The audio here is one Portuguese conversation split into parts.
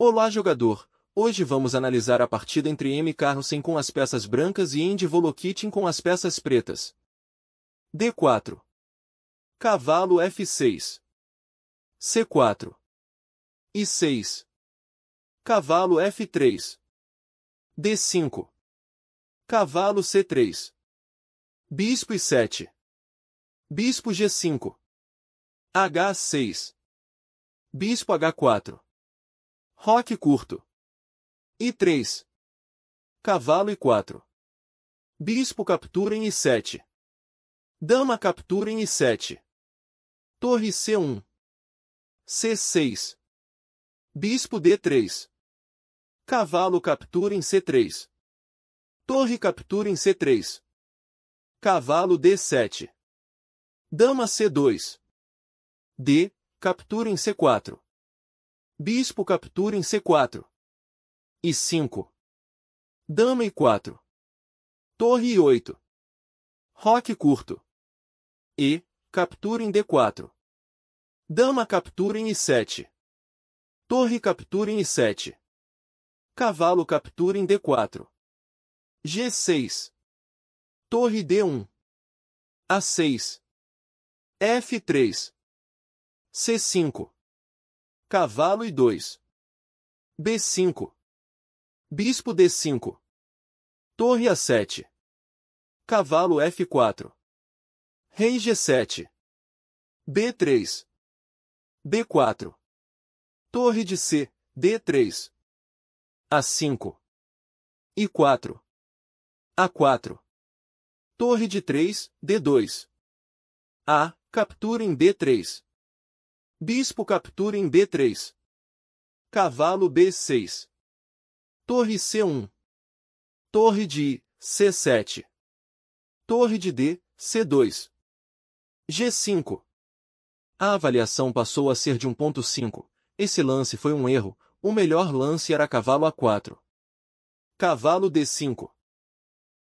Olá, jogador! Hoje vamos analisar a partida entre M. Carlsen com as peças brancas e Andy Volokitin com as peças pretas. D4. Cavalo F6. C4. I6. Cavalo F3. D5. Cavalo C3. Bispo I7. Bispo G5. H6. Bispo H4. Roque curto. I3. Cavalo I4. Bispo captura em I7. Dama captura em I7. Torre C1. C6. Bispo D3. Cavalo captura em C3. Torre captura em C3. Cavalo D7. Dama C2. D. Captura em C4. Bispo captura em C4. I5. Dama I4. Torre I8. Roque curto. E. Captura em D4. Dama captura em I7. Torre captura em I7. Cavalo captura em D4. G6. Torre D1. A6. F3. C5. Cavalo I2. B5. Bispo D5. Torre A7. Cavalo F4. Rei G7. B3. B4. Torre de C, D3. A5. I4. A4. Torre de 3, D2. A. Captura em B3. Bispo captura em B3. Cavalo B6. Torre C1. Torre de I, C7. Torre de D, C2. G5. A avaliação passou a ser de 1.5. Esse lance foi um erro. O melhor lance era cavalo A4. Cavalo D5.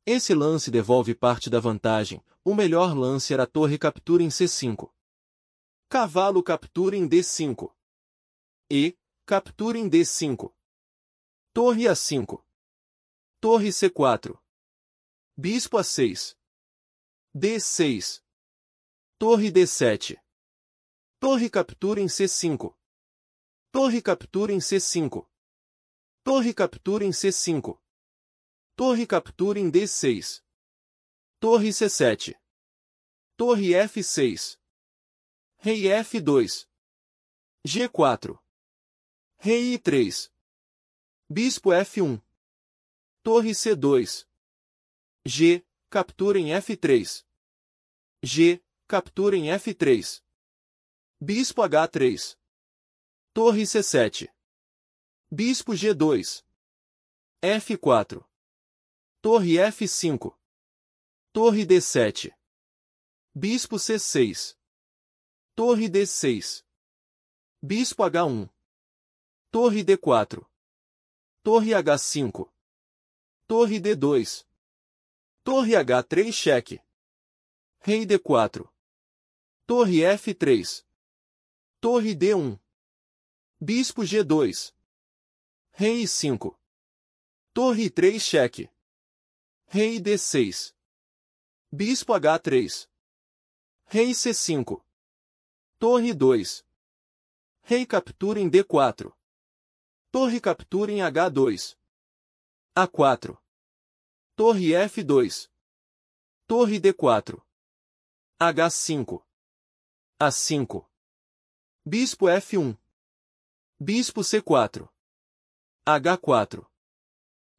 Esse lance devolve parte da vantagem. O melhor lance era torre captura em C5. Cavalo captura em D5. E. Captura em D5. Torre A5. Torre C4. Bispo A6. D6. Torre D7. Torre captura em C5. Torre captura em C5. Torre captura em C5. Torre captura em D6. Torre C7. Torre F6. Rei F2. G4. Rei I3. Bispo F1. Torre C2. G. Captura em F3. G. Captura em F3. Bispo H3. Torre C7. Bispo G2. F4. Torre F5. Torre D7. Bispo C6. Torre D6. Bispo H1. Torre D4. Torre H5. Torre D2. Torre H3 cheque. Rei D4. Torre F3. Torre D1. Bispo G2. Rei I5. Torre I3 cheque. Rei D6. Bispo H3. Rei C5. Torre 2. Rei captura em D4. Torre captura em H2. A4. Torre F2. Torre D4. H5. A5. Bispo F1. Bispo C4. H4.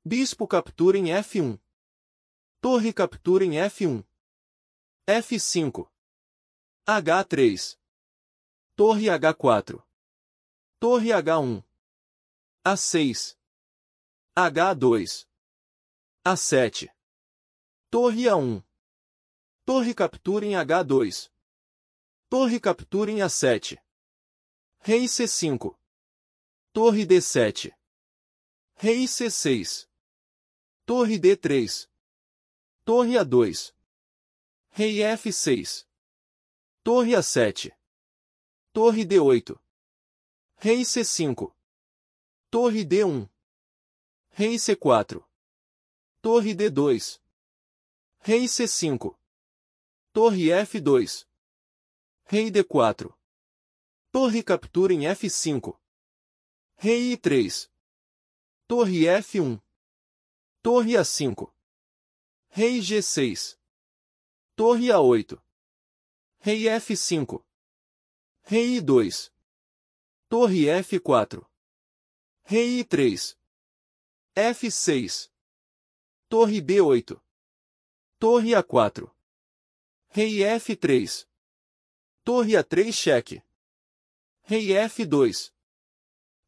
Bispo captura em F1. Torre captura em F1. F5. H3. Torre H4. Torre H1. A6. H2. A7. Torre A1. Torre captura em H2. Torre captura em A7. Rei C5. Torre D7. Rei C6. Torre D3. Torre A2. Rei F6. Torre A7. Torre D8. Rei C5. Torre D1. Rei C4. Torre D2. Rei C5. Torre F2. Rei D4. Torre captura em F5. Rei I3. Torre F1. Torre A5. Rei G6. Torre A8. Rei F5. Rei I2. Torre F4. Rei I3. F6. Torre B8. Torre A4. Rei F3. Torre A3 cheque. Rei F2.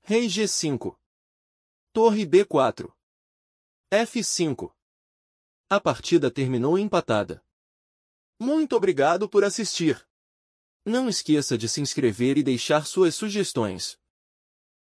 Rei G5. Torre B4. F5. A partida terminou empatada. Muito obrigado por assistir. Não esqueça de se inscrever e deixar suas sugestões.